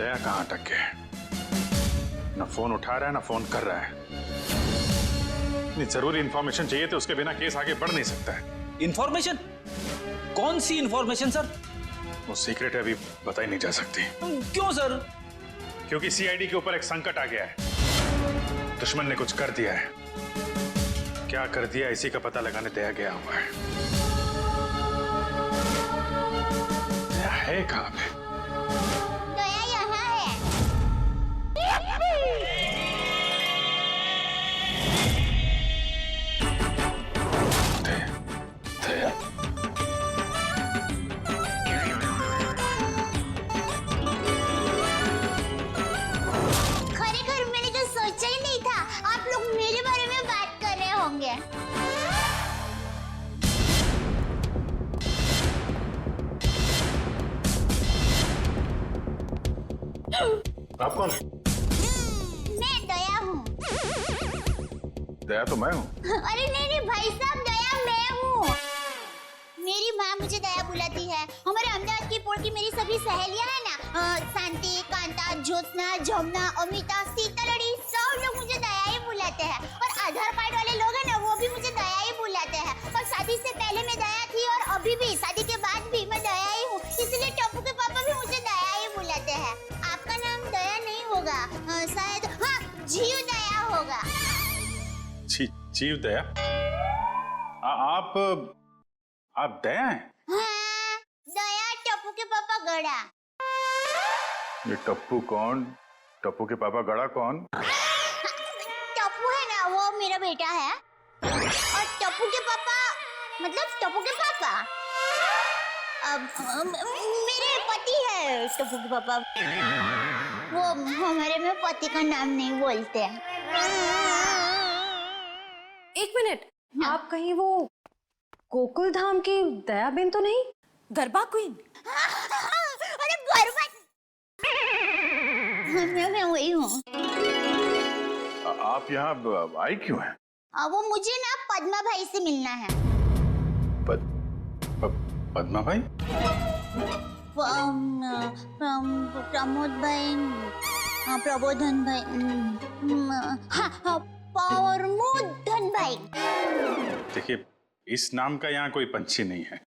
दया कहाँ अटक गया है? ना फोन उठा रहा है ना फोन कर रहा है। इतनी जरूरी इंफॉर्मेशन चाहिए तो उसके बिना केस आगे बढ़ नहीं सकता है। इंफॉर्मेशन? कौन सी इंफॉर्मेशन सर? वो सीक्रेट है, अभी बताई नहीं जा सकती। क्यों सर? क्योंकि सीआईडी के ऊपर एक संकट आ गया है। दुश्मन ने कुछ कर दिया है। क्या कर दिया इसी का पता लगाने दया गया हुआ है। दया है कहाँ पे? दया यहाँ है। दया, दया। खरेखर मैंने तो सोचा ही नहीं था आप लोग मेरे बारे में बात कर रहे होंगे। आप कौन है? मैं दया हूँ। दया तो मैं हूँ। अरे नहीं भाई साहब, दया मैं हूँ। मेरी माँ मुझे दया बुलाती है। हमारे अहमदाबाद की पोल की मेरी सभी सहेलियां हैं ना, शांति, कांता, ज्योत्सना, जमुना, अमिता, सीतालड़ी, सब लोग मुझे दया ही बुलाते हैं। और आधार कार्ड वाले लोग हैं ना, वो भी मुझे दया ही बुलाते हैं। और शादी से पहले मैं दया थी और अभी भी, शादी के बाद भी मैं दया ही हूँ। इसलिए टप्पू के पापा भी मुझे दया ही बुलाते हैं। आपका नाम दया नहीं होगा, शायद हाँ, जीव दया होगा। जीव दया? आप दया हैं? हाँ, दया टप्पू के पापा गड़ा। ये टप्पू कौन? टप्पू के पापा गड़ा कौन? टप्पू है ना, वो मेरा बेटा है। और टप्पू के पापा मतलब टप्पू के पापा मेरे पति है। टप्पू के पापा वो हमारे में पति का नाम नहीं बोलते। एक मिनट, आप कहीं वो गोकुल धाम की दया बेन तो नहीं? गरबा क्वीन? अरे गरबा मैं वही हूँ। आप यहाँ आई क्यों हैं? वो मुझे ना पद्मा भाई से मिलना है। पद्मा भाई? प्रमोद भाई, प्रबोधन भाई, हाँ प्रमोदन भाई। देखिए, इस नाम का यहाँ कोई पंछी नहीं है।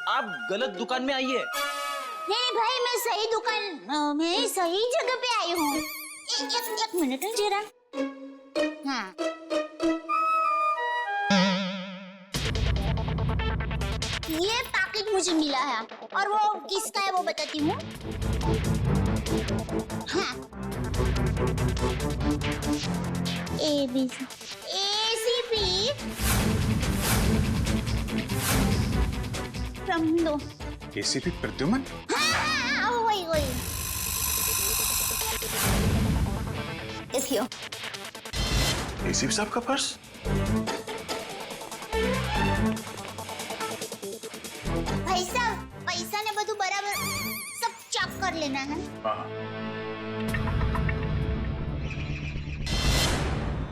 आप गलत दुकान में आइए। नहीं भाई, मैं सही दुकान, मैं सही जगह पे आई हूँ। एक मिनट जरा। हाँ, ये पैकेट मुझे मिला है और वो किसका है वो बताती हूँ। हाँ, ACP प्रमोद। ACP प्रद्युमन? हाँ, वही। देखियो। ACP साहब का पर्स? भाई साहब, पैसा ने બધું बराबर सब चेक कर लेना है। हाँ।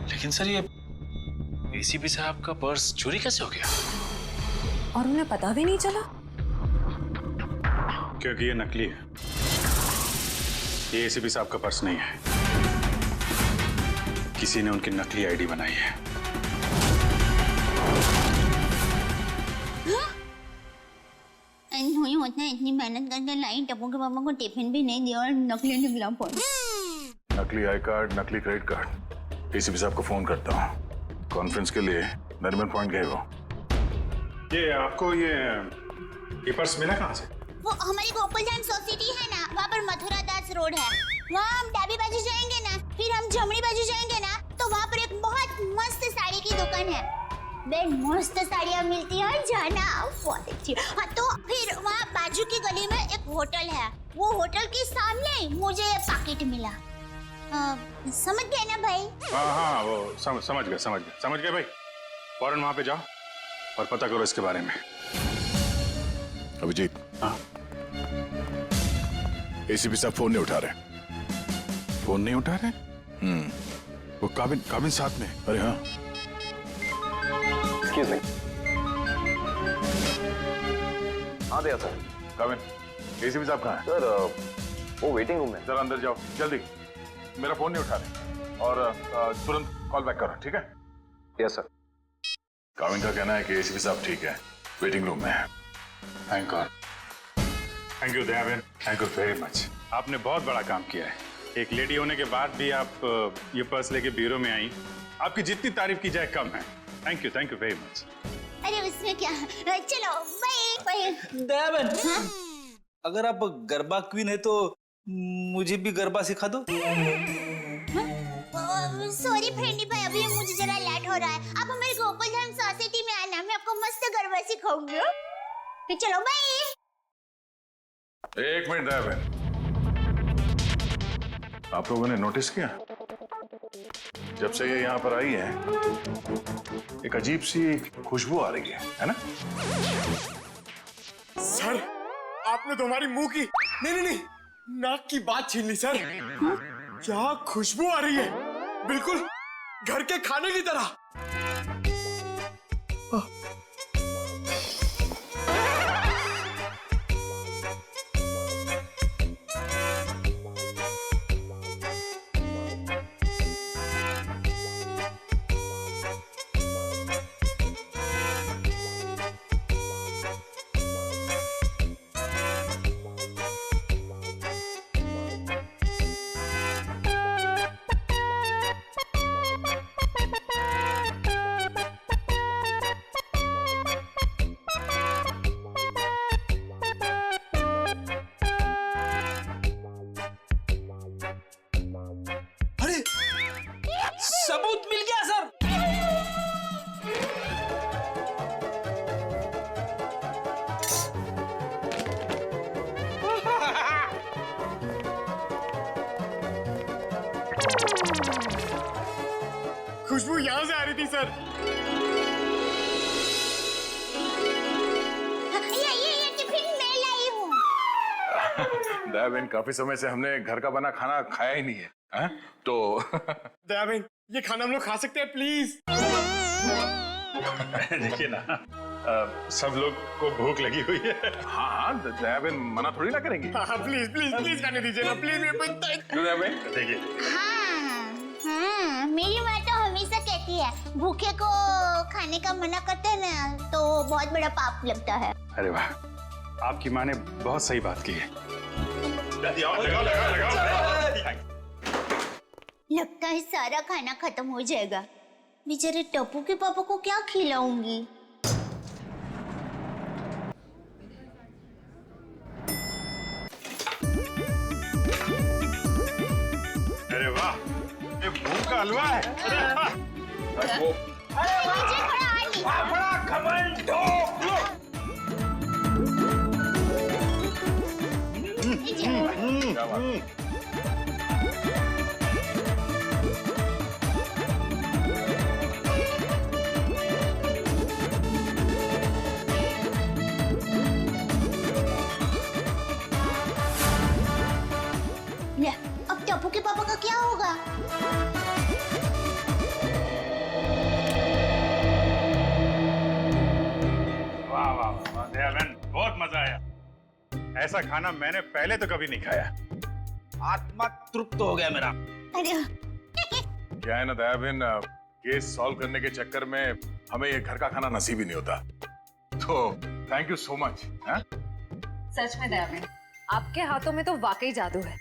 लेकिन सर, ये ACP साहब का पर्स चोरी कैसे हो गया? और उन्हें पता भी नहीं चला? क्योंकि ये नकली है। ये ACP साहब का पर्स नहीं है। किसी ने उनकी नकली आईडी बनाई है। नहीं होता है, इतनी मेहनत करके लाई, टप्पू के पापा को टिफिन भी नहीं दिया और नकली निकला पर्स। नकली आई कार्ड, नकली क्रेडिट कार्ड। ACP साहब को फोन करता हूँ। कॉन्फ्रेंस के लिए नरीमन पॉइंट गए वो। ये आपको ये पर्स मिला कहाँ से? वो हमारी गोकुल धाम सोसाइटी है ना, वहाँ पर मथुरा दास रोड है। वहाँ हम डाबी बाजू जाएंगे ना, फिर हम जमनी बाजू जाएंगे ना, तो वहाँ पर एक बहुत मस्त साड़ी की दुकान है। बेन मस्त साड़ियाँ मिलती हैं, जाना बहुत अच्छी। हाँ, तो फिर वहाँ बाजू की गली में एक होटल है। वो होटल के सामने मुझे पैकेट मिला। समझ गए ना भाई? हाँ, वो समझ गए भाई। फौरन वहाँ पे जाओ और पता करो इसके बारे में। अभिजीत। हाँ। ACP साहब फोन नहीं उठा रहे। फोन नहीं उठा रहे? वो काबिन साथ में। अरे हाँ। Excuse me. हाँ दया सर। काबिन, ACP साहब कहाँ है? सर वो वेटिंग रूम में। जरा अंदर जाओ जल्दी, मेरा फोन नहीं उठा रहे और तुरंत कॉल बैक करो, ठीक है? Yes sir. काविन का कहना है कि एसीपी साहब ठीक है, वेटिंग रूम में है। Thank God. Thank you Dayaben, thank you very much. आपने बहुत बड़ा काम किया है। एक लेडी होने के बाद भी आप ये पर्स लेके ब्यूरो में आई। आपकी जितनी तारीफ की जाए कम है। Thank you very much. अरे उसमें क्या, चलो बाय बाय। दयाबेन, अगर आप गरबा क्वीन है तो मुझे भी गरबा सिखा दो। सॉरी फ्रेंडी भाई, अभी मुझे जरा लेट हो रहा है। आप हमारे गोकुलधाम सोसाइटी में आना, मैं आपको मस्त गरबा सिखाऊंगी। तो चलो बाय। एक मिनट दयाबेन, आप लोगों ने नोटिस किया जब से ये यहाँ पर आई है एक अजीब सी खुशबू आ रही है ना? सर आपने तो हमारी मुंह की नहीं नाक की बात छीन ली सर। क्या खुशबू आ रही है, बिल्कुल घर के खाने की तरह। सबूत मिल गया सर। खुशबू यहाँ से आ रही थी सर। ये टिफिन मैं लाई हूँ। दयाबेन, काफी समय से हमने घर का बना खाना खाया ही नहीं है, हैं? तो दयाबेन ये खाना हम लोग खा सकते हैं प्लीज? देखिए ना, सब लोग को भूख लगी हुई है। हाँ, दयाबेन मना थोड़ी ना करेंगे। हाँ प्लीज प्लीज प्लीज खाने दीजिए ना प्लीज। दयाबेन देखिए, हाँ, मेरी माँ तो हमेशा कहती है भूखे को खाने का मना करते हैं ना तो बहुत बड़ा पाप लगता है। अरे वाह, आपकी माँ ने बहुत सही बात की है। लगता है सारा खाना खत्म हो जाएगा। बेचारे टप्पू के पापा को क्या खिलाऊंगी? अरे वाह, ये भूख का हलवा है। अरे वाह। मुझे थोड़ा और निकाल। बड़ा घमंड हो। क्या बात? ले, अब टप्पू के पापा का क्या होगा? वाह वाह वाह दयाबेन, बहुत मजा आया। ऐसा खाना मैंने पहले तो कभी नहीं खाया। आत्मा तृप्त हो गया मेरा। अरे क्या है ना दयाबेन, केस सॉल्व करने के चक्कर में हमें ये घर का खाना नसीब ही नहीं होता। तो थैंक यू सो मच। सच में दयाबेन, आपके हाथों में तो वाकई जादू है।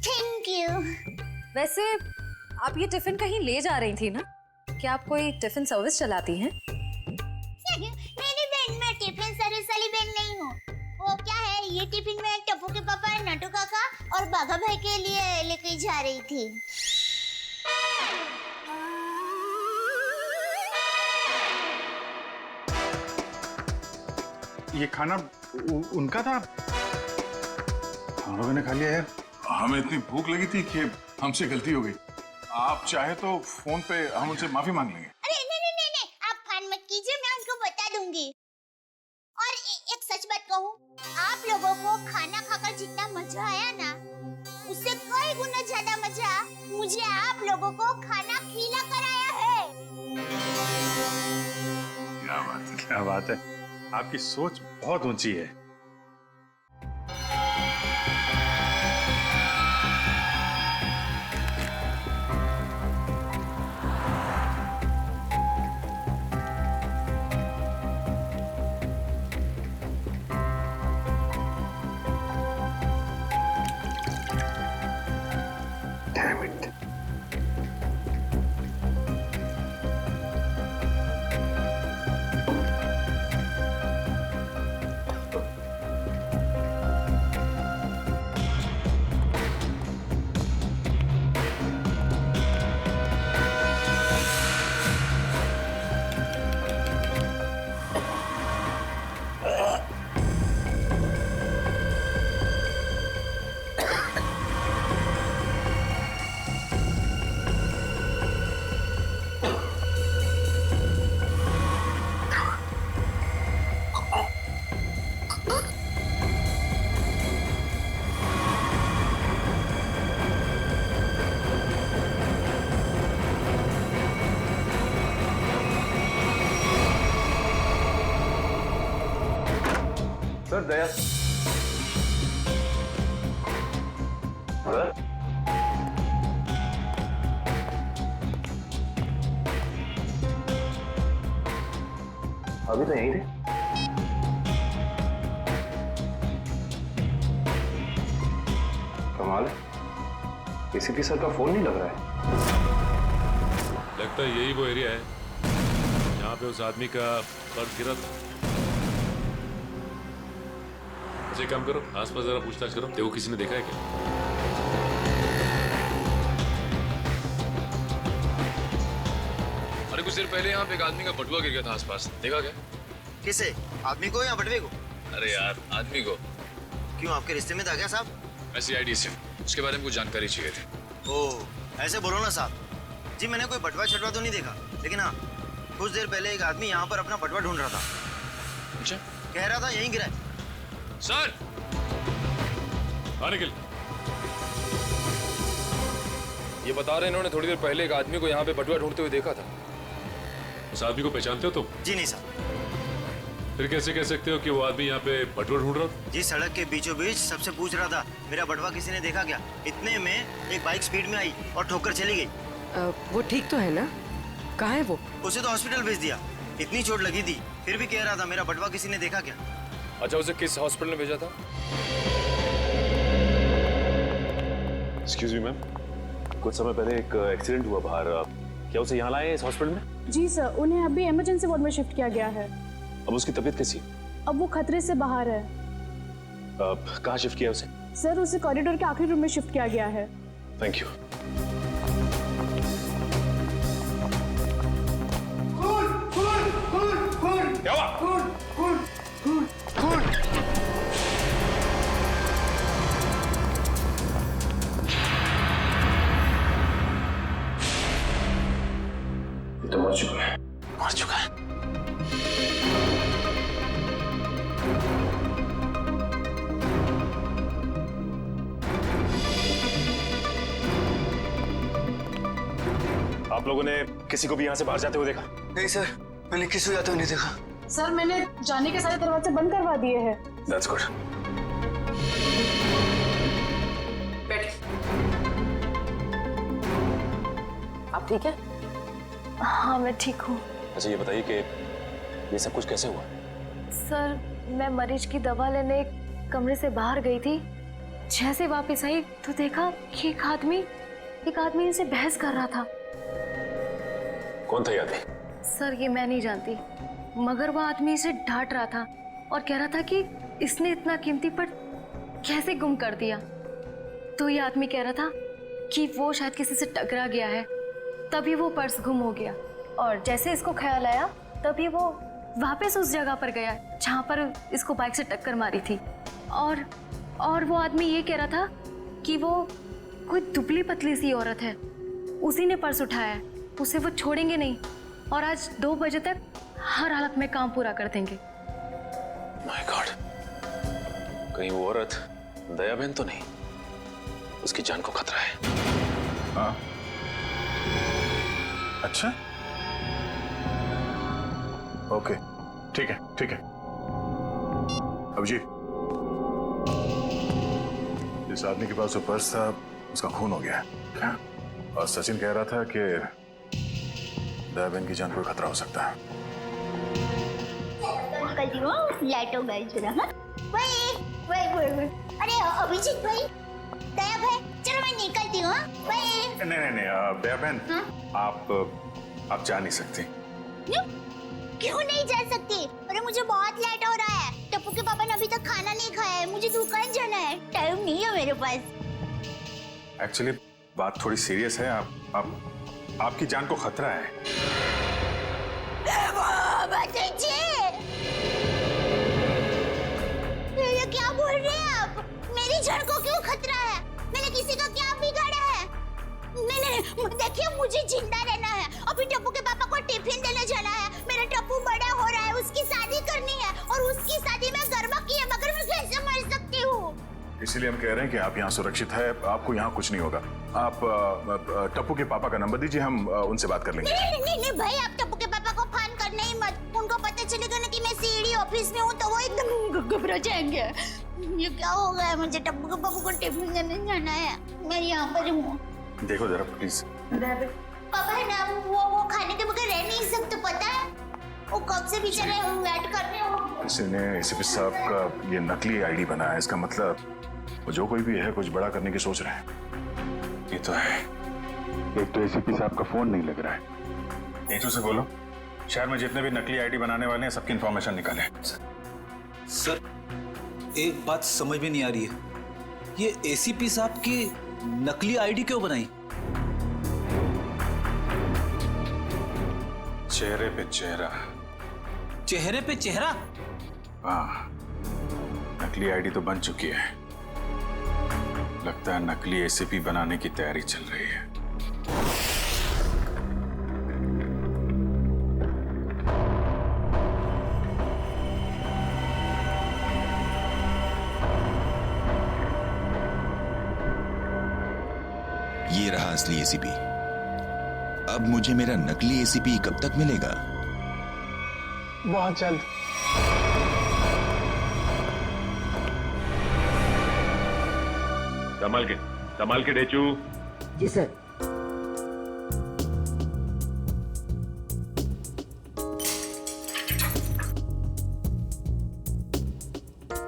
Thank you. वैसे आप ये टिफिन कहीं ले जा रही थी ना? क्या आप कोई टिफिन सर्विस चलाती हैं? मेरी बहन, मैं टिफिन सर्विस वाली बहन नहीं हूँ। वो क्या है, ये टिफिन मैं टप्पू के पापा, नटू काका और बाघा भाई के लिए लेके जा रही थी। ये खाना उनका था? हम लोगों ने खा लिया यार। हमें इतनी भूख लगी थी कि हमसे गलती हो गई। आप चाहे तो फोन पे हम उनसे माफी मांग लेंगे। अरे नहीं, आप फोन मत कीजिए, मैं उनको बता दूंगी। और एक सच बात कहूँ, आप लोगों को खाना खाकर जितना मजा आया ना, उससे कई गुना ज्यादा मजा मुझे आप लोगों को खाना खिला कर आया है। क्या बात है, क्या बात है। आपकी सोच बहुत ऊंची है। सर दया सर अभी तो यहीं थे। कमाल है, एसीपी सर का फोन नहीं लग रहा है। लगता है यही वो एरिया है जहाँ पे उस आदमी का पर्स गिरा था। अच्छा एक काम करो, आसपास जरा पूछताछ करो, देखो किसी ने देखा है क्या। अरे कुछ देर पहले यहाँ पे एक आदमी का बटुआ गिर गया था आसपास, देखा क्या? किसे? आदमी को या बटवे को? अरे यार आदमी को। क्यों, आपके रिश्ते में था क्या साहब? मैं CID से हूँ, उसके बारे में कुछ जानकारी चाहिए थी। ओह ऐसे बोलो ना साहब जी, मैंने कोई बटवा छटवा तो नहीं देखा, लेकिन हाँ कुछ देर पहले एक आदमी यहाँ पर अपना बटवा ढूंढ रहा था। अच्छा, कह रहा था यहीं गिरा है। सर आने के लिए ये बता रहे हैं, इन्होंने थोड़ी देर पहले एक आदमी को यहाँ पे बटुआ ढूंढते हुए देखा था। उस आदमी को पहचानते हो तुम? जी नहीं साहब। फिर कैसे कह सकते हो कि वो आदमी यहाँ पे बटुआ ढूंढ रहा था? जी सड़क के बीचों बीच सबसे पूछ रहा था मेरा बटवा किसी ने देखा क्या। इतने में एक बाइक स्पीड में आई और ठोकर चली गई। वो ठीक तो है ना? कहाँ है वो? उसे तो हॉस्पिटल भेज दिया, इतनी चोट लगी थी, फिर भी कह रहा था मेरा बटवा किसी ने देखा क्या। अच्छा, उसे किस हॉस्पिटल में भेजा था? एक्सक्यूज मी मैम, कुछ समय पहले एक एक्सीडेंट हुआ बाहर, क्या उसे यहाँ लाए इस हॉस्पिटल में? जी सर, उन्हें अभी इमरजेंसी वार्ड में शिफ्ट किया गया है। अब उसकी तबीयत कैसी? अब वो खतरे से बाहर है। कहाँ शिफ्ट किया उसे? सर उसे कॉरिडोर के आखिरी रूम में शिफ्ट किया गया है। Thank you. क्या हुआ? तो मर चुका है। मर चुका है। आप लोगों ने किसी को भी यहाँ से बाहर जाते हुए देखा? नहीं सर, मैंने किसी को जाते हुए नहीं देखा। सर मैंने जाने के सारे दरवाजे बंद करवा दिए हैं। That's good. आप ठीक है? हाँ मैं ठीक हूँ। अच्छा ये बताइए कि ये सब कुछ कैसे हुआ? सर मैं मरीज की दवा लेने एक कमरे से बाहर गई थी, जैसे वापस आई तो देखा कि एक आदमी इनसे बहस कर रहा था। कौन था ये आदमी? सर ये मैं नहीं जानती, मगर वो आदमी इसे डांट रहा था और कह रहा था कि इसने इतना कीमती पर्स कैसे गुम कर दिया। तो ये आदमी कह रहा था कि वो शायद किसी से टकरा गया है, तभी वो पर्स गुम हो गया। और जैसे इसको ख्याल आया तभी वो वापस उस जगह पर गया जहाँ पर इसको बाइक से टक्कर मारी थी। और वो आदमी ये कह रहा था कि वो कोई दुबली पतली सी औरत है, उसी ने पर्स उठाया है, उसे वो छोड़ेंगे नहीं और आज 2 बजे तक हर हालत में काम पूरा कर देंगे। माय गॉड, कहीं वो औरत दया बहन तो नहीं? उसकी जान को खतरा है। हाँ अच्छा, ओके ठीक है ठीक है। अभिजीत, जिस आदमी के पास वो पर्स था उसका खून हो गया है और सचिन कह रहा था कि दया बहन की जान को खतरा हो सकता है। लाइटो गई जरा। हाँ वही। अरे अभिजीत भाई, दया भाई, चलो मैं निकलती हूँ। नहीं दया बहन, आप जा नहीं सकती। क्यों नहीं जा सकती? अरे मुझे बहुत लेट हो रहा है, टप्पू के पापा ने अभी तक खाना नहीं खाया है, मुझे दुकान जाना है, टाइम नहीं है मेरे पास। एक्चुअली बात थोड़ी सीरियस है, आपकी जान को खतरा है। ये क्या बोल रहे हैं आप? मेरी जान को क्यों खतरा है? मैंने किसी का क्या बिगाड़ा है? नहीं, देखिए मुझे जिंदा रहना है। अभी टप्पू के पापा को टिफिन देने जाना है। मेरा टप्पू बड़ा हो रहा है, उसकी शादी करनी है और उसकी शादी में गरबा की है, मगर मैं कैसे मर सकती हूँ? इसीलिए हम कह रहे हैं कि आप यहाँ सुरक्षित है, आपको यहाँ कुछ नहीं होगा। आप टप्पू के पापा का नंबर दीजिए, हम उनसे बात कर लेंगे। नहीं भाई, आप टप्पू के पापा को फोन करना ही मत। उनको पता चलेगा ना कि मैं सीढ़ी हूँ, ऑफिस में हूँ तो वो एकदम घबरा जाएंगे। ये क्या हो गया है? मुझे टप्पू बाबू को टिफिन देने जाना है, मैं यहाँ पर हूँ। देखो जरा प्लीज। पापा है ना, वो खाने के बगैर रह नहीं सकते, पता है? वो कब से बेचारे वेट कर रहे हो। किसी ने एसीपी साहब का ये नकली आईडी बनाया है, इसका मतलब वो जो कोई भी है कुछ बड़ा करने की सोच रहे हैं। ये तो है, एक तो एसीपी साहब का फोन नहीं लग रहा है। नीतू से बोलो शहर में जितने भी नकली आईडी बनाने वाले हैं सबकी इंफॉर्मेशन निकालें। सर एक बात समझ में नहीं आ रही है, ये एसीपी साहब की नकली आईडी क्यों बनाई? चेहरे पे चेहरा। चेहरे पे चेहरा? हाँ, नकली आईडी तो बन चुकी है, लगता है नकली एसीपी बनाने की तैयारी चल रही है। ये रहा असली एसीपी। अब मुझे मेरा नकली एसीपी कब तक मिलेगा? बहुत जल्द। संभाल के डेचू। जी सर।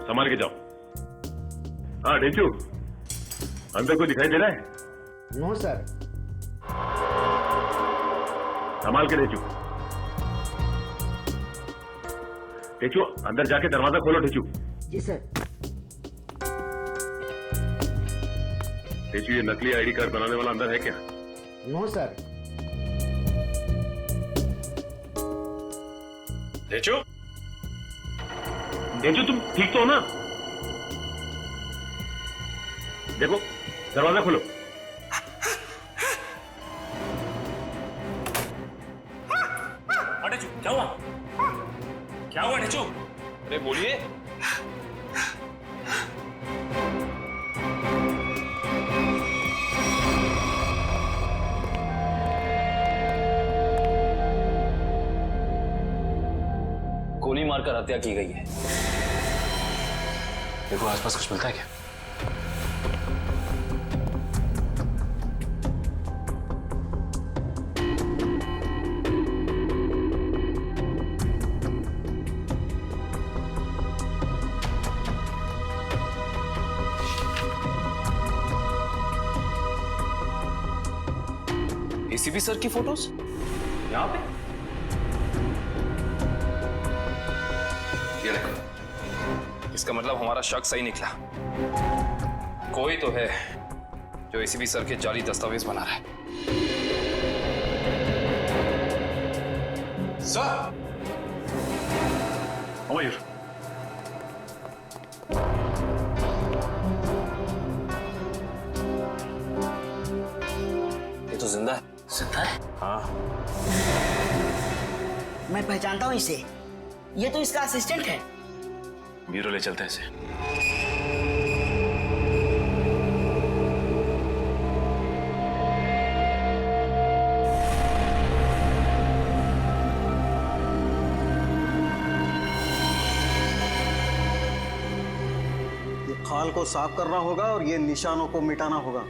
संभाल के जाओ। हाँ डेचू, अंदर कोई दिखाई दे रहा है? No sir. संभाल के डेचू। डेचू अंदर जाके दरवाजा खोलो डेचू। जी सर। डेचू ये नकली आईडी कार्ड बनाने वाला अंदर है क्या? No sir. डेचू, डेचू तुम ठीक तो हो ना? देखो दरवाजा खोलो। डेचू क्या हुआ? क्या हुआ डेचू? अरे बोलिए। गोली मारकर हत्या की गई है। देखो आसपास कुछ मिलता है क्या? एसीपी सर की फोटोज यहाँ पे? ये देखो, इसका मतलब हमारा शक सही निकला। कोई तो है जो एसीपी सर के जाली दस्तावेज बना रहा है। सर, मयूर, ये तो जिंदा है। जिंदा है? हाँ। मैं पहचानता हूँ इसे, ये तो इसका असिस्टेंट है। ब्यूरो ले चलते हैं इसे। ये खाल को साफ करना होगा और ये निशानों को मिटाना होगा।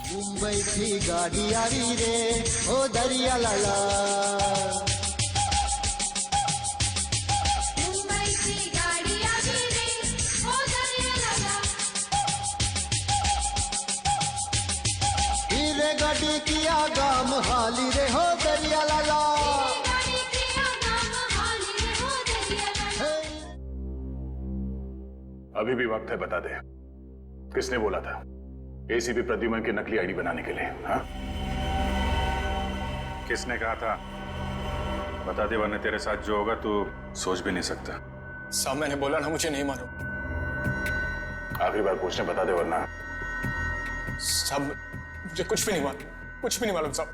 मुंबई की गाड़ी आ रही रे ओ दरिया लाला। मुंबई की गाड़ी आ रही रे ओ दरिया लाला। हीरे गाड़ी की आगाम हाली रे हो दरिया लाला। अभी भी वक्त है, बता दे किसने बोला था एसीपी प्रद्युमन की नकली आईडी बनाने के लिए? हाँ, किसने कहा था? बता दे वरना तेरे साथ जो होगा तू सोच भी नहीं सकता। साहब मैंने बोला ना, मुझे नहीं मालूम। आखिरी बार पूछने, बता दे वरना। साहब मुझे कुछ भी नहीं मालूम, कुछ भी नहीं मालूम साहब।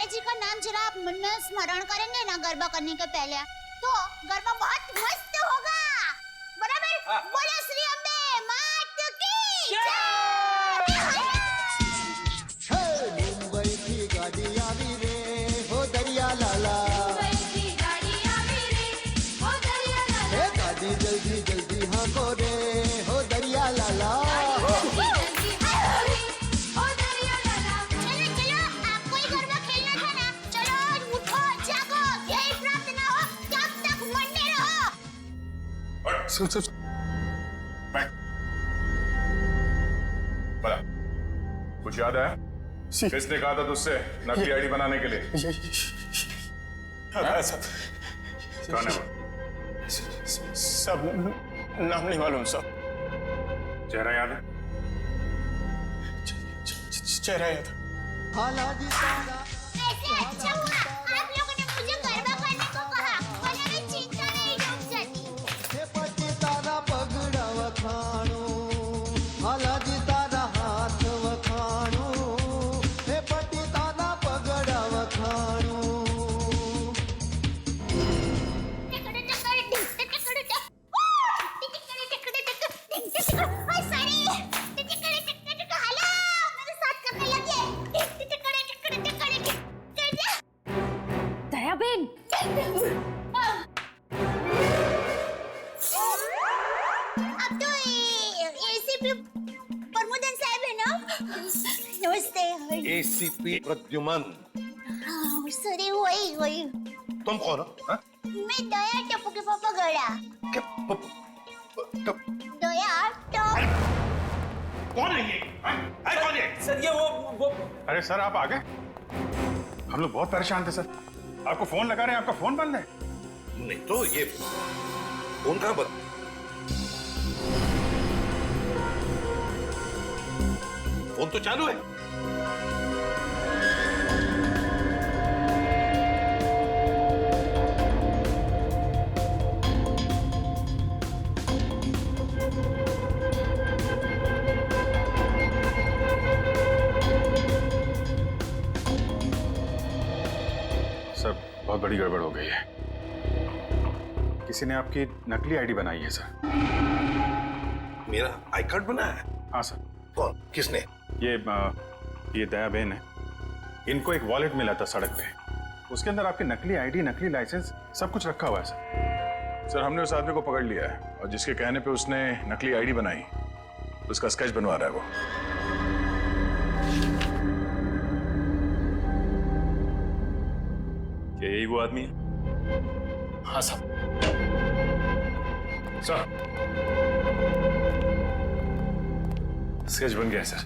माता जी का नाम जरा आप मन में स्मरण करेंगे ना गरबा करने के पहले, तो गरबा बहुत मस्त होगा। बराबर? बोलो श्री अम्बे मात की जय। मुंबई की गाड़ी आवी रे हो दरिया लाला, गाड़ी जल्दी जल्दी हाँ को रे हो दरिया लाला। बोला कुछ याद है? किसने कहा था तुझसे नकली आईडी बनाने के लिए? कौन है वो? सब नाम नहीं मालूम सब। चेहरा याद है? चेहरा याद है। ऐसे अच्छा हुआ आप लोगों ने मुझे गरबा करने को कहा, वरना मैं चिंता में डूब जाती। पटी तारा पगड़ा वखाणो, हालाजी तारा हाथ वखाणो, हे पटी तारा पगड़ा वखाणो। दयाबेन, अब तो एसीपी प्रमोदन साहब है ना? नमस्ते। एसीपी प्रद्युमन। सॉरी वही तुम कौन हो? हाँ? मैं दया टप्पू के पापा गड़ा। दया टप। कौन है ये? कौन है? सर ये वो अरे सर आप आ गए? हम लोग बहुत परेशान थे सर, आपको फोन लगा रहे हैं, आपका फोन बंद है। नहीं तो ये फोन कहाँ बंद? फोन तो चालू है। बहुत बड़ी गड़बड़ हो गई है। किसी ने आपकी नकली आईडी बनाई है सर। मेरा आई कार्ड बना है? हाँ सर। कौन? किसने? ये दयाबेन है। इनको एक वॉलेट मिला था सड़क पे, उसके अंदर आपकी नकली आईडी, नकली लाइसेंस सब कुछ रखा हुआ है सर। सर हमने उस आदमी को पकड़ लिया है और जिसके कहने पे उसने नकली आईडी बनाई उसका स्केच बनवा रहा है वो। क्या यही वो आदमी है? हाँ साहब। सर स्केच बन गया है सर।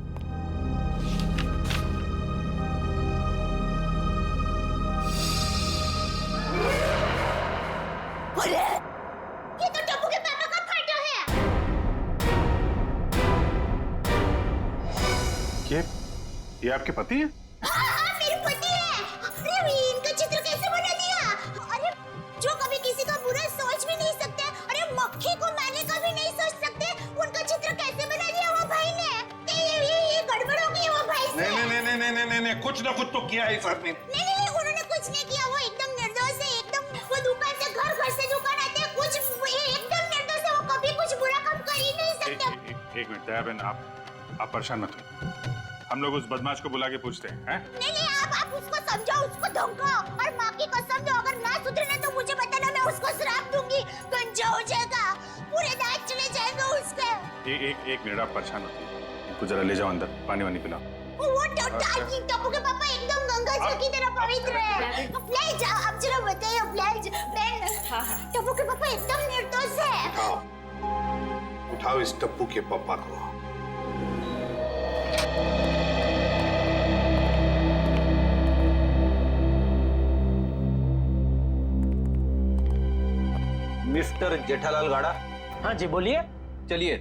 अरे ये तो टप्पू के पापा का फोटो है। ये आपके पति हैं? हाँ, मेरे पति है। अरे इनका चित्र कैसे बना दिया? अरे जो कभी किसी का बुरा सोच भी नहीं सकते, अरे मक्खी को मारने का भी नहीं सोच सकते, उनका चित्र कैसे बना दिया वो भाई ने? ये गड़बड़ हो गई वो भाई से। नहीं, कुछ ना कुछ तो किया है इस आदमी। नहीं, उन्होंने कुछ नहीं किया। वो एकदम निर्दोष है, एकदम। वो दुकान से घर से दुकान आते हैं, कुछ एकदम निर्दोष है। वो कभी कुछ बुरा काम कर ही नहीं सकते। एक मिनट दयाबेन, आप परेशान मत हो, हम लोग उस बदमाश को बुला के पूछते हैं। नहीं, आप उसको समझाओ, उसको धमकाओ और माँ की कसम दो, अगर ना सुधरे तो मुझे बताना, मैं उसको श्राप दूंगी, गंजा हो जाएगा, पूरे दांत चले जाएंगे उसके। एक मिनट, आप परेशान मत हो, इनको जरा ले जाओ अंदर, पानी वानी पिलाओ। वो टप्पू के पापा एकदम गंगा जल की तरह पवित्र है। ले जाओ, अब जरा बताइए प्लीज। टप्पू के पापा एकदम निर्दोष है। उठाओ इस टप्पू के पापा को। मिस्टर जेठालाल गाड़ा। हाँ जी बोलिए। चलिए।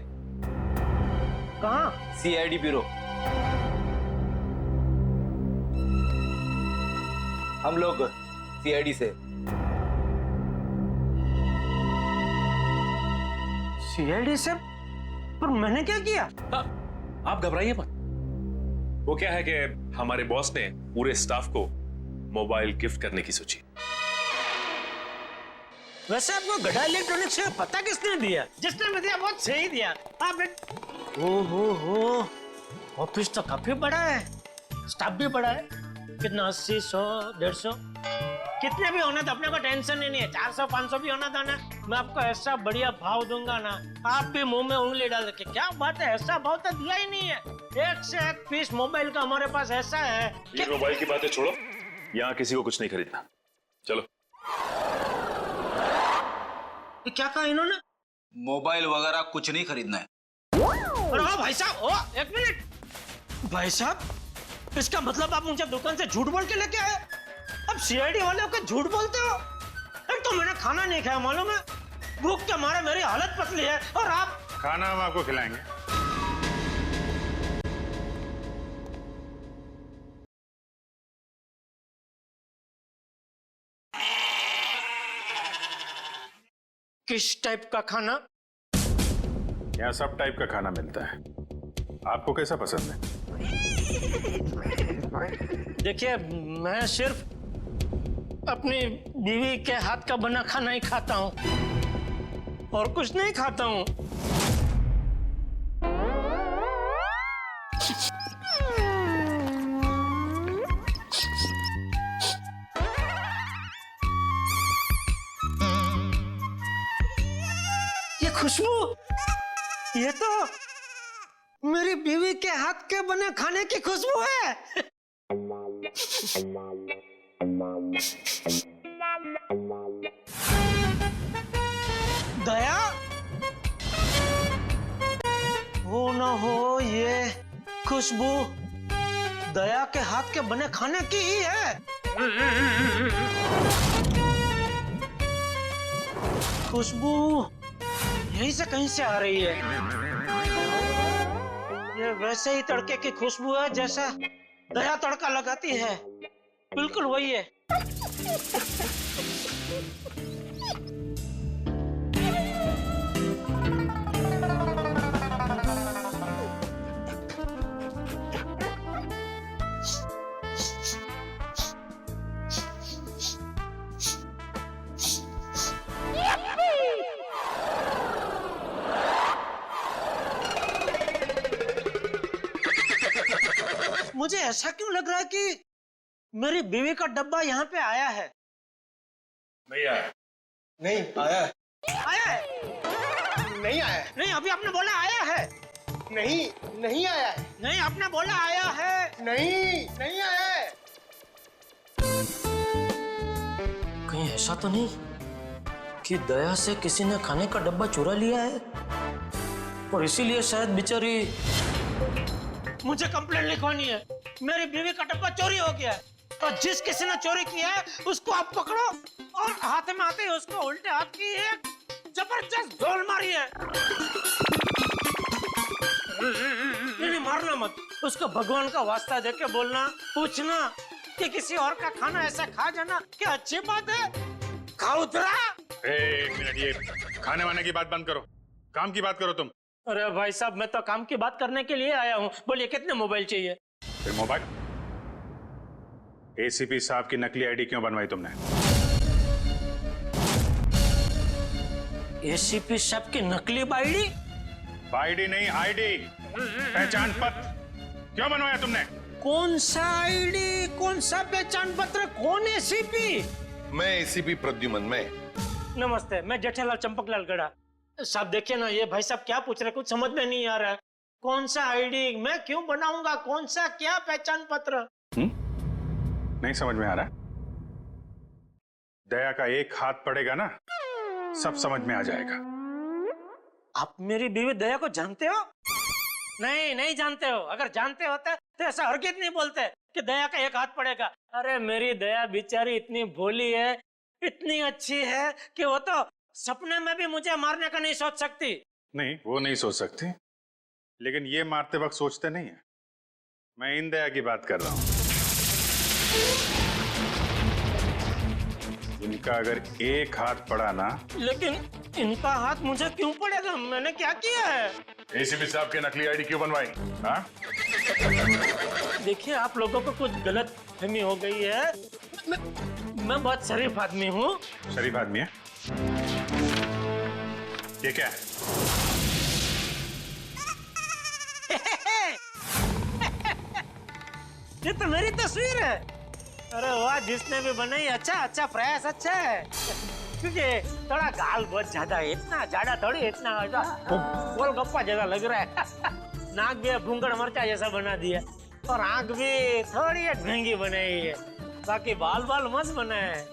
कहाँ? CID bureau. हम लोग सीआईडी से। सीआईडी से? पर मैंने क्या किया? आप घबराइए मत। वो क्या है कि हमारे बॉस ने पूरे स्टाफ को मोबाइल गिफ्ट करने की सोची। वैसे आपको गढ़ा इलेक्ट्रॉनिक्स से पता किसने दिया? जिसने भी दिया बहुत सही दिया। आप हो ऑफिस तो काफी बड़ा है, स्टाफ भी बड़ा है। कितना 80, 100, 150 कितने भी होना तो अपने को टेंशन ही नहीं है। 400, 500 भी होना था ना, मैं आपको ऐसा बढ़िया भाव दूंगा ना, आप भी मुंह में उंगली डाल के क्या बात है, ऐसा भाव तो दिया ही नहीं है। एक से एक पीस मोबाइल का हमारे पास ऐसा है। ये मोबाइल की बातें छोड़ो, यहाँ किसी को कुछ नहीं खरीदना। चलो। क्या कहा इन्होंने? मोबाइल वगैरह कुछ नहीं खरीदना है। अरे भाई साहब, एक मिनट भाई साहब, इसका मतलब आप मुझे दुकान से झूठ बोल के लेके आए? अब सीआईडी वाले होकर झूठ बोलते हो? एक तो मैंने खाना नहीं खाया, मालूम है, भूख के मारे मेरी हालत पतली है, और आप? खाना हम आपको खिलाएंगे। किस टाइप का खाना? यहाँ सब टाइप का खाना मिलता है, आपको कैसा पसंद है? देखिए, मैं सिर्फ अपनी बीवी के हाथ का बना खाना ही खाता हूँ और कुछ नहीं खाता हूँ। ये खुशबू, ये तो मेरी बीवी के हाथ के बने खाने की खुशबू है। दया, हो ना हो ये खुशबू दया के हाथ के बने खाने की ही है। खुशबू यहीं से कहीं से आ रही है। ये वैसे ही तड़के की खुशबू है जैसा दया तड़का लगाती है, बिल्कुल वही है। मुझे ऐसा क्यों लग रहा है कि मेरी बीवी का डब्बा यहाँ पे आया है? नहीं आया। नहीं आया है। आया है? नहीं आया है। नहीं, अभी आपने बोला आया है। नहीं आया है। नहीं, आपने बोला आया है। नहीं आया है। कहीं ऐसा तो नहीं कि दया से किसी ने खाने का डब्बा चुरा लिया है और इसीलिए शायद बेचारी मुझे कंप्लेंट लिखवानी है। मेरी बीवी का डब्बा चोरी हो गया है, तो जिस किसी ने चोरी किया है उसको आप पकड़ो और हाथ में आते ही उसको उल्टे हाथ की एक जबरदस्त झोल मारी है। नहीं, मारना मत, उसको भगवान का वास्ता देके बोलना, पूछना कि किसी और का खाना ऐसा खा जाना क्या अच्छी बात है? खाउतरा। एक मिनट, ये खाने वाने की बात बंद करो, काम की बात करो तुम। अरे भाई साहब, मैं तो काम की बात करने के लिए आया हूँ। बोलिए, कितने मोबाइल चाहिए? फिर मोबाइल? एसीपी साहब की नकली आईडी क्यों बनवाई तुमने? एसीपी साहब की नकली आईडी? आईडी नहीं, आईडी, पहचान पत्र क्यों बनवाया तुमने? कौन सा आईडी, कौन सा पहचान पत्र, कौन एसीपी? मैं एसीपी प्रद्युमन। मैं नमस्ते, मैं जेठालाल चंपकलाल गढ़ा। साहब देखिए ना, ये भाई साहब क्या पूछ रहे, कुछ समझ में नहीं आ रहा है। कौन सा आईडी मैं क्यों बनाऊंगा, कौन सा क्या पहचान पत्र? नहीं समझ में आ रहा? दया का एक हाथ पड़ेगा ना, सब समझ में आ जाएगा। आप मेरी बीवी दया को जानते हो? नहीं जानते हो। अगर जानते होते तो ऐसा हरगिज़ नहीं बोलते कि दया का एक हाथ पड़ेगा। अरे मेरी दया बेचारी इतनी भोली है, इतनी अच्छी है कि वो तो सपने में भी मुझे मारने का नहीं सोच सकती। नहीं, वो नहीं सोच सकती, लेकिन ये मारते वक्त सोचते नहीं है। मैं इन दया की बात कर रहा हूं। इनका अगर एक हाथ पड़ा ना। लेकिन इनका हाथ मुझे क्यों पड़ेगा? मैंने क्या किया है? एसीपी साहब की नकली आईडी क्यों बनवाई? हाँ? देखिए, आप लोगों को कुछ गलत फहमी हो गई है। मैं बहुत शरीफ आदमी हूँ। शरीफ आदमी है? ये क्या है? ये तो मेरी तस्वीर है। अरे वाह, जिसने भी बनाई अच्छा प्रयास अच्छा है। क्योंकि थोड़ा गाल बहुत ज्यादा है, इतना ज्यादा थोड़ी, इतना गोलगप्पा जैसा लग रहा है। नाक भी भूंगड़ मरचा जैसा बना दिया और आंख भी थोड़ी महंगी बनाई है। बाकी बाल मस्त बना है।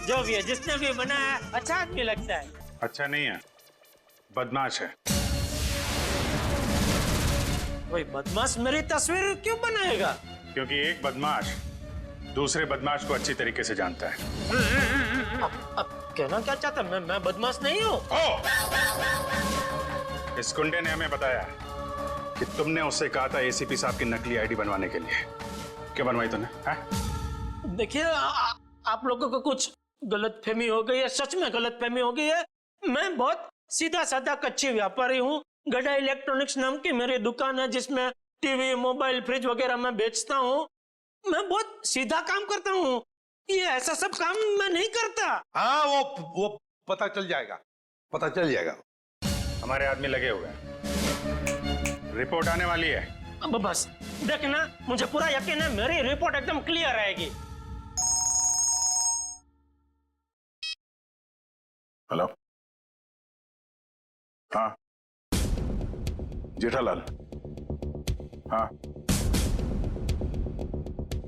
जो भी है, जिसने भी बनाया अच्छा आदमी लगता है। अच्छा नहीं है, बदमाश है। कोई बदमाश मेरी तस्वीर क्यों बनाएगा? क्योंकि एक बदमाश दूसरे बदमाश को अच्छी तरीके से जानता है। अब कहना क्या चाहता? मैं बदमाश नहीं हूँ। इस गुंडे ने हमें बताया कि तुमने उससे कहा था एसीपी साहब की नकली आईडी बनवाने के लिए। क्या बनवाई तूने? देखिए, आप लोगों को कुछ गलतफहमी हो गई है, सच में गलतफहमी हो गई है। मैं बहुत सीधा साधा कच्ची व्यापारी हूँ। गड़ा इलेक्ट्रॉनिक्स नाम की मेरी दुकान है, जिसमें टीवी, मोबाइल, फ्रिज वगैरह मैं बेचता हूँ। मैं बहुत सीधा काम करता हूँ, ये ऐसा सब काम मैं नहीं करता। हाँ, वो पता चल जाएगा, पता चल जाएगा। हमारे आदमी लगे हुए हैं, रिपोर्ट आने वाली है। अब बस देखना, मुझे पूरा यकीन है मेरी रिपोर्ट एकदम क्लियर आएगी। हेलो, हाँ जेठालाल, हाँ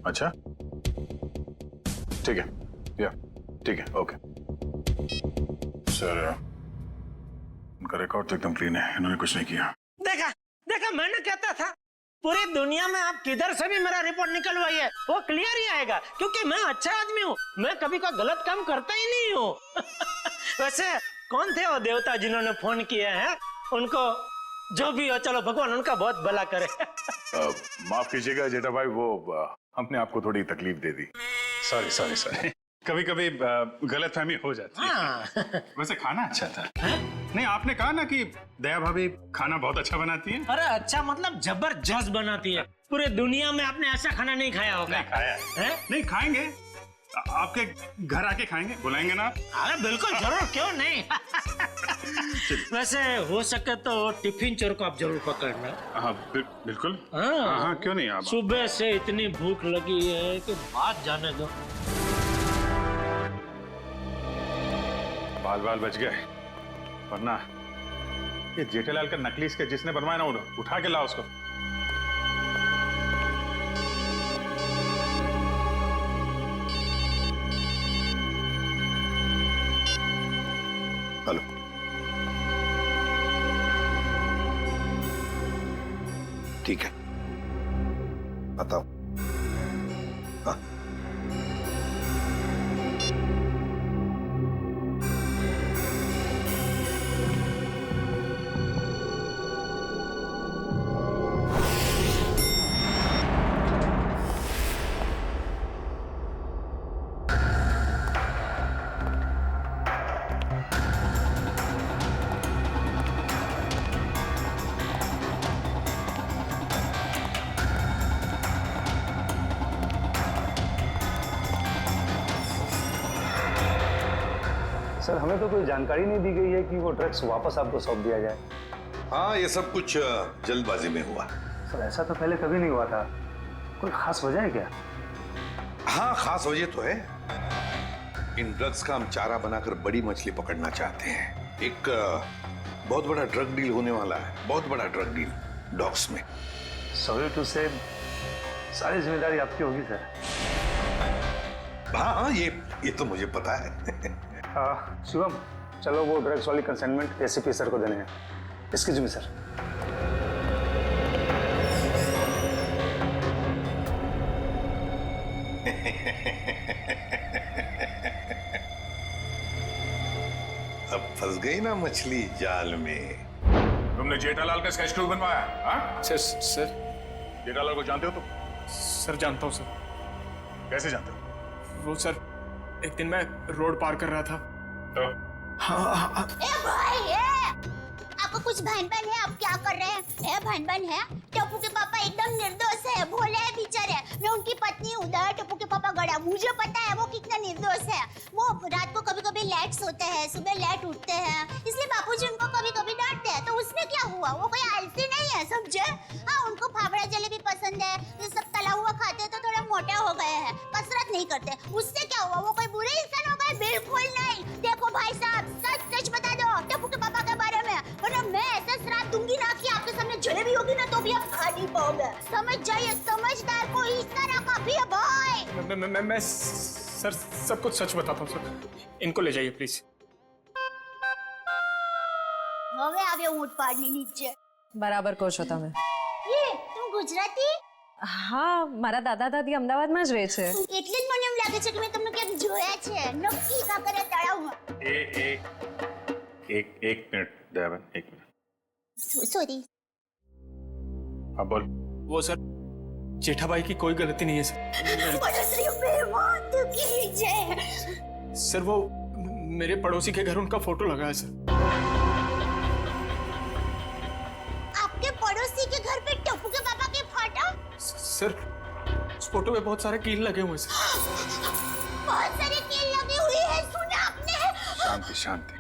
अच्छा ठीक है, या ठीक है, ओके सर। उनका रिकॉर्ड तो एकदम क्लीन है, इन्होंने कुछ नहीं किया। देखा मैंने कहता था, पूरी दुनिया में आप किधर से भी मेरा रिपोर्ट निकलवाइए वो क्लियर ही आएगा, क्योंकि मैं अच्छा आदमी हूँ। मैं कभी कोई गलत काम करता ही नहीं हूँ। वैसे कौन थे वो देवता जिन्होंने फोन किया है? उनको जो भी हो, चलो भगवान उनका बहुत भला करे। माफ कीजिएगा जेठा भाई, वो हमने आपको थोड़ी तकलीफ दे दी। सॉरी। कभी कभी गलतफहमी हो जाती है। वैसे खाना अच्छा था। नहीं, आपने कहा ना कि दया भाभी खाना बहुत अच्छा बनाती है। अरे अच्छा मतलब जबरदस्त बनाती है। पूरे दुनिया में आपने ऐसा खाना नहीं खाया होगा। नहीं खाया है? नहीं खाएंगे, आपके घर आके खाएंगे, बुलाएंगे ना? अरे बिल्कुल जरूर, क्यों नहीं। वैसे हो सके तो टिफिन चोर को आप जरूर पकड़ना। हाँ बिल्कुल। हाँ क्यों नहीं। आप सुबह से इतनी भूख लगी है कि बात जाने दो। बाल बच गए, वरना ये जेठालाल का नकली इसके जिसने बनवाया ना, उठा के लाओ उसको। हेलो, ठीक है, बताओ। हाँ सर, हमें तो कोई जानकारी नहीं दी गई है कि वो ड्रग्स वापस आपको सौंप दिया जाए। हाँ, ये सब कुछ जल्दबाजी में हुआ। सर, ऐसा तो पहले कभी नहीं हुआ था। कोई खास वजह है क्या? हाँ, खास वजह तो है। इन ड्रग्स का हम चारा बनाकर बड़ी मछली पकड़ना चाहते हैं। एक बहुत बड़ा ड्रग डील होने वाला है, बहुत बड़ा ड्रग डील डॉग्स में। सॉरी टू से, सारी जिम्मेदारी आपकी होगी सर। हाँ, ये तो मुझे पता है। शिवम, चलो वो ड्रग्स वाली कंसाइनमेंट एसीपी सर को देने हैं। Excuse me sir. अब फंस गई ना मछली जाल में। तुमने जेठालाल का स्केच क्यों बनवाया? हाँ सर जेठालाल को जानते हो तुम? सर जानता हूँ सर। कैसे जानते हो? वो सर, एक दिन मैं रोड पार कर रहा था तो हाँ। ए भाई, आपको कुछ भान-भान है? आप क्या कर रहे हैं? भान-भान है? टप्पू के पापा एकदम निर्दोष है, भोले है, बेचारे। मैं उनकी पत्नी हूँ। टप्पू के पापा गड़ा, मुझे पता है वो लेट सोते हैं, सुबह लेट उठते हैं, इसलिए बापूजी उनको कभी कभी डांटते हैं। तो उसमें क्या हुआ, वो कोई आलसी नहीं है, समझे? हाँ, उनको फाफड़ा जलेबी पसंद है, ये सब तला हुआ खाते हैं तो थोड़ा मोटा हो गए हैं, कसरत नहीं करते। उससे क्या हुआ, वो कोई बुरे इंसान हो गए? बिल्कुल नहीं। देखो भाई साहब, सच सच बता दो टप्पू के पापा के बारे में, वरना मैं ऐसा श्राप दूंगी ना कि आपके सामने जलेबी होगी ना तो भी आप खा नहीं पाओगे। समझ जाइए, समझदार को इस तरह काफी है भाई। मैं सर सब कुछ सच बताता हूँ सर, इनको ले जाइए प्लीज। હવે આવ્યો ઊંટ પાડની નીચે। બરાબર કહો છો તમે। એ તું ગુજરાતી? હા, મારા દાદા દાદી અમદાવાદમાં જ રહે છે। એટલે જ મને એમ લાગે છે કે મેં તમને ક્યાંક જોયા છે, નક્કી કાંકરિયા તળાવમાં। एक मिनट दयाबेन, एक मिनट। सॉरी। हाँ बोल। वो सर जेठाबाई की कोई गलती नहीं है सर। सर वो मेरे पड़ोसी के घर उनका फोटो लगा है सर। आपके पड़ोसी के घर पे टप्पू के पापा के फोटो? सर उस फोटो में बहुत सारे कील लगे हुए सर। बहुत सारे कील लगी हुई है, सुना आपने? शांति शांति,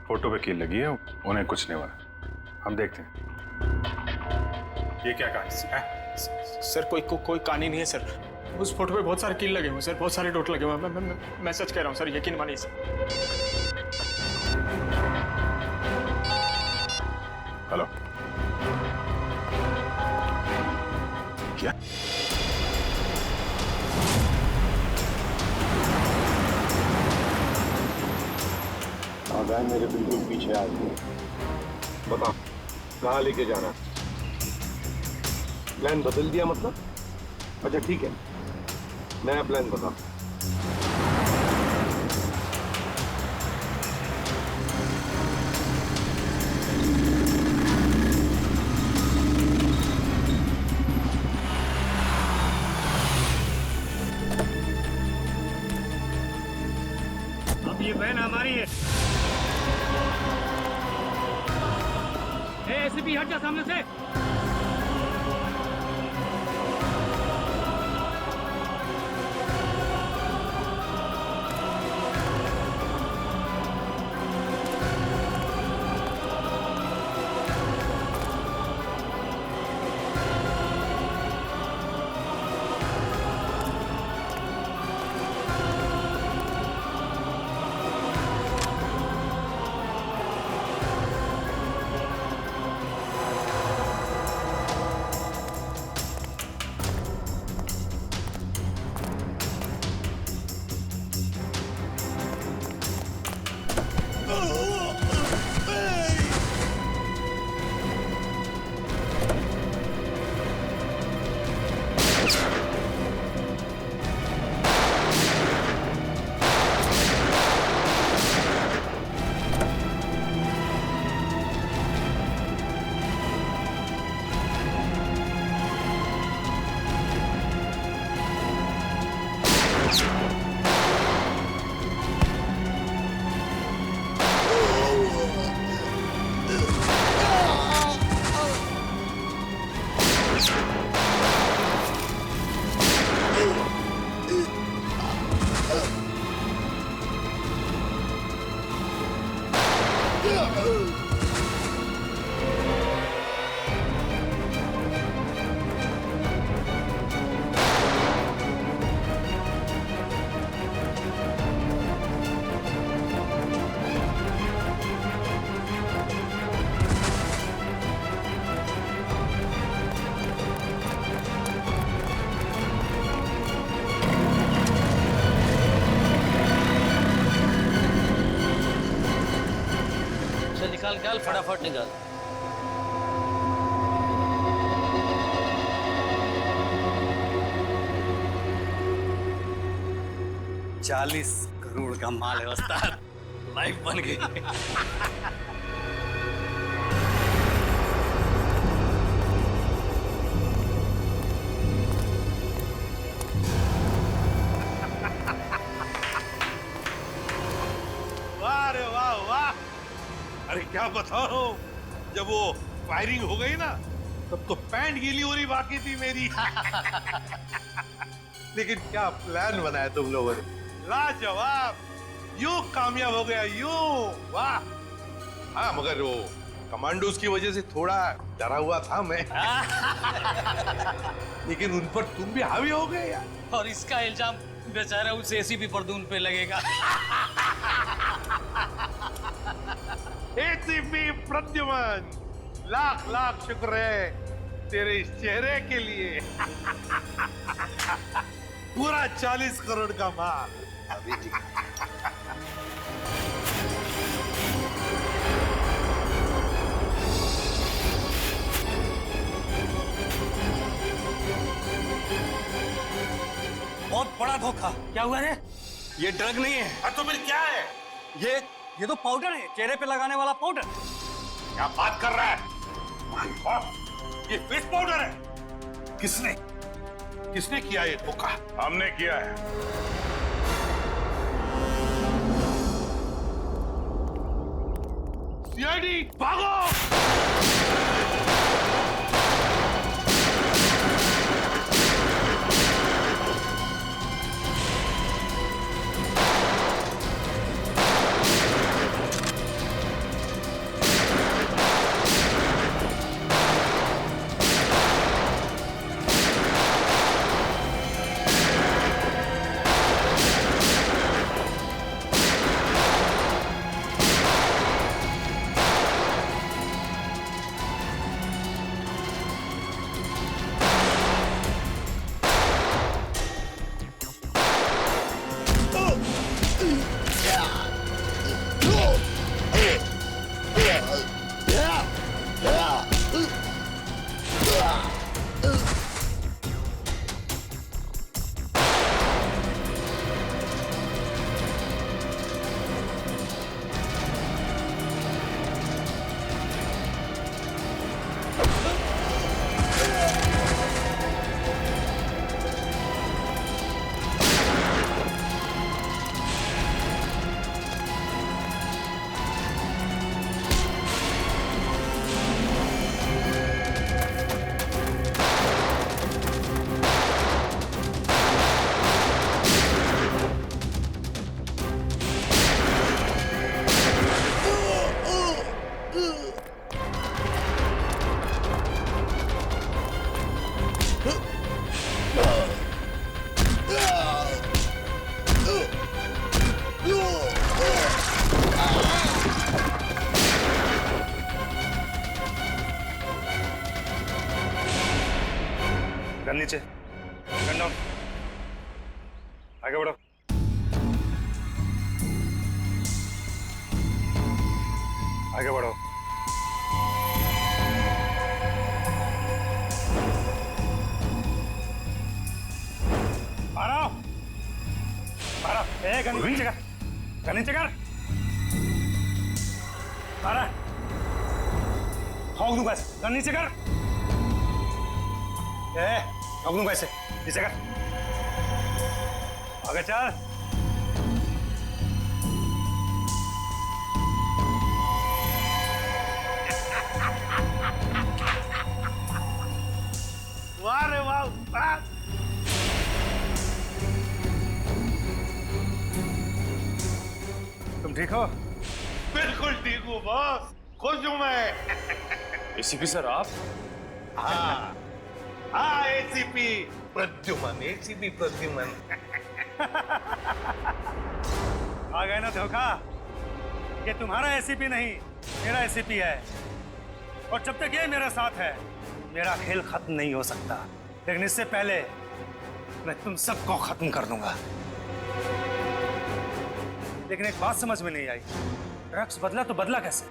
फोटो पे कील लगी है, उन्हें कुछ नहीं हुआ। हम देखते हैं ये क्या कहानी है। सर कोई कहानी नहीं है सर, उस फोटो पे बहुत सारे कील लगे हुए सर, बहुत सारे डॉट लगे हुए। मैं सच कह रहा हूँ सर, यकीन मानिए सर। हेलो, क्या गाय मेरे बिल्कुल पीछे आ गई। बता कहाँ लेके जाना? प्लान बदल दिया मतलब? अच्छा ठीक है, नया प्लान बता। अब ये बहन हमारी है। एसीपी हट जा सामने से। निकाल फटाफट निकाल। $40 करोड़ का माल है उस्ताद, लाइफ बन गई। वाह रे वाह वाह। अरे क्या बताओ, जब वो फायरिंग हो गई ना तब तो पैंट गीली हो रही बाकी थी मेरी। लेकिन क्या प्लान बनाया तुम लोगों ने, लाजवाब। यूं कामयाब हो गया, यूं। वाह। हाँ, मगर वो कमांडोज की वजह से थोड़ा डरा हुआ था मैं। लेकिन उन पर तुम भी हावी हो गए यार। और इसका इल्जाम बेचारा उस एसीपी परदून पे लगेगा। एसीपी प्रद्युमन, लाख लाख शुक्र है तेरे इस चेहरे के लिए। पूरा 40 करोड़ का माल। अभी जी। बहुत बड़ा धोखा। क्या हुआ रे? ये ड्रग नहीं है। तो फिर क्या है? ये तो पाउडर है, चेहरे पे लगाने वाला पाउडर। क्या बात कर रहा है? माय गॉड, ये फेस पाउडर है। किसने किया ये धोखा? हमने किया है। सीआईडी भागो। नीचे, गन डाउन, आगे बढ़ो। आगे बढ़ो। गन नीचे कर, गन नीचे कर। ठोक दूंगा ऐसे, गन नीचे कर। ठोक दूंगा ऐसे, नीचे कर। आगे चल। वाह रे वाह, उस्ताद। तुम ठीक हो? बिल्कुल ठीक हूँ बॉस, खुश हूँ मैं। एसीपी सर आप? हाँ हाँ, एसीपी प्रद्युमन, एसीपी प्रद्युमन। आ गए ना धोखा? ये तुम्हारा एसीपी नहीं, मेरा एसीपी है। और जब तक ये मेरे साथ है, मेरा खेल खत्म नहीं हो सकता। लेकिन इससे पहले मैं तुम सबको खत्म कर दूंगा। लेकिन एक बात समझ में नहीं आई, ड्रग्स बदला तो बदला कैसे?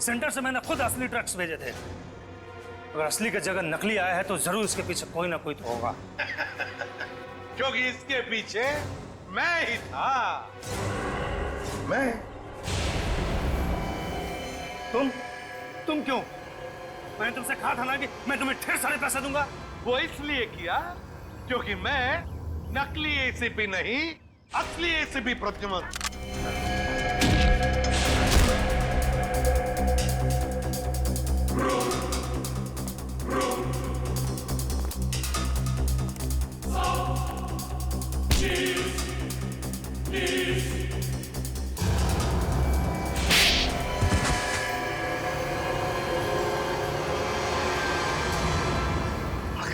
सेंटर से मैंने खुद असली ड्रग्स भेजे थे। अगर असली की जगह नकली आया है तो जरूर इसके पीछे कोई ना कोई तो होगा। क्योंकि इसके पीछे मैं ही था। मैं? तुम क्यों? मैंने तुमसे कहा था ना कि मैं तुम्हें ढेर सारे पैसे दूंगा। वो इसलिए किया क्योंकि मैं नकली एसीपी नहीं, असली एसीपी प्रद्युमन।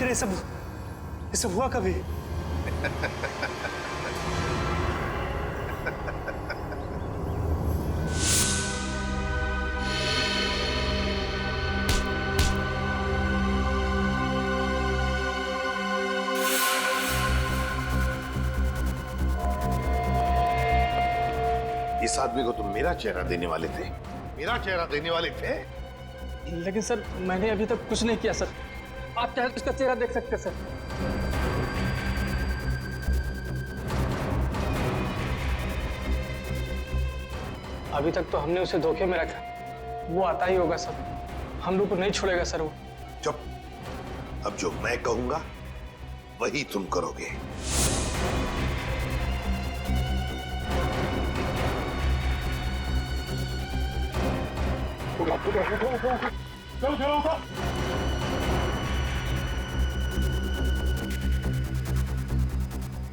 ये सब हुआ कभी? इस आदमी को तुम मेरा चेहरा देने वाले थे, मेरा चेहरा देने वाले थे। लेकिन सर मैंने अभी तक कुछ नहीं किया सर। आप चाहे तो इसका चेहरा देख सकते हैं सर। अभी तक तो हमने उसे धोखे में रखा, वो आता ही होगा सर। हम लोग को नहीं छोड़ेगा सर वो। चुप। अब जो मैं कहूंगा वही तुम करोगे।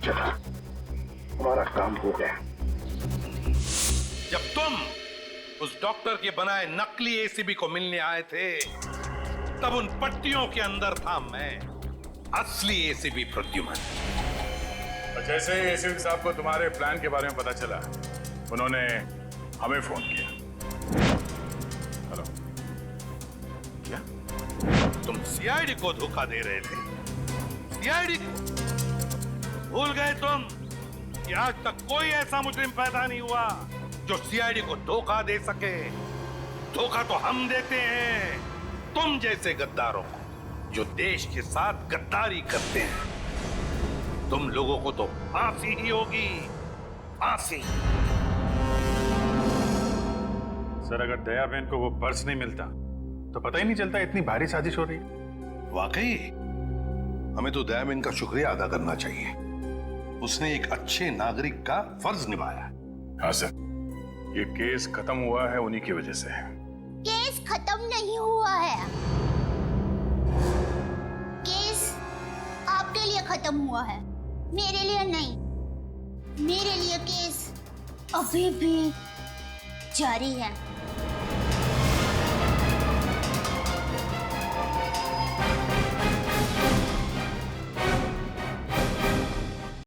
चला, हमारा काम हो गया। जब तुम उस डॉक्टर के बनाए नकली एसीबी को मिलने आए थे, तब उन पट्टियों के अंदर था मैं, असली एसीबी प्रद्युमन। जैसे ही एसीपी साहब को तुम्हारे प्लान के बारे में पता चला, उन्होंने हमें फोन किया। हेलो, क्या तुम सीआईडी को धोखा दे रहे थे? सीआईडी को भूल गए तुम कि आज तक कोई ऐसा मुजरिम पैदा नहीं हुआ जो सीआईडी को धोखा दे सके। धोखा तो हम देते हैं तुम जैसे गद्दारों को, जो देश के साथ गद्दारी करते हैं। तुम लोगों को तो फांसी ही होगी, फांसी। सर, अगर दया बहन को वो पर्स नहीं मिलता तो पता ही नहीं चलता इतनी भारी साजिश हो रही है। वाकई हमें तो दया बहन का शुक्रिया अदा करना चाहिए। उसने एक अच्छे नागरिक का फर्ज निभाया। हाँ सर, ये केस खत्म हुआ है उन्हीं की वजह से। केस खत्म नहीं हुआ है, केस आपके लिए खत्म हुआ है, मेरे लिए नहीं। मेरे लिए केस अभी भी जारी है।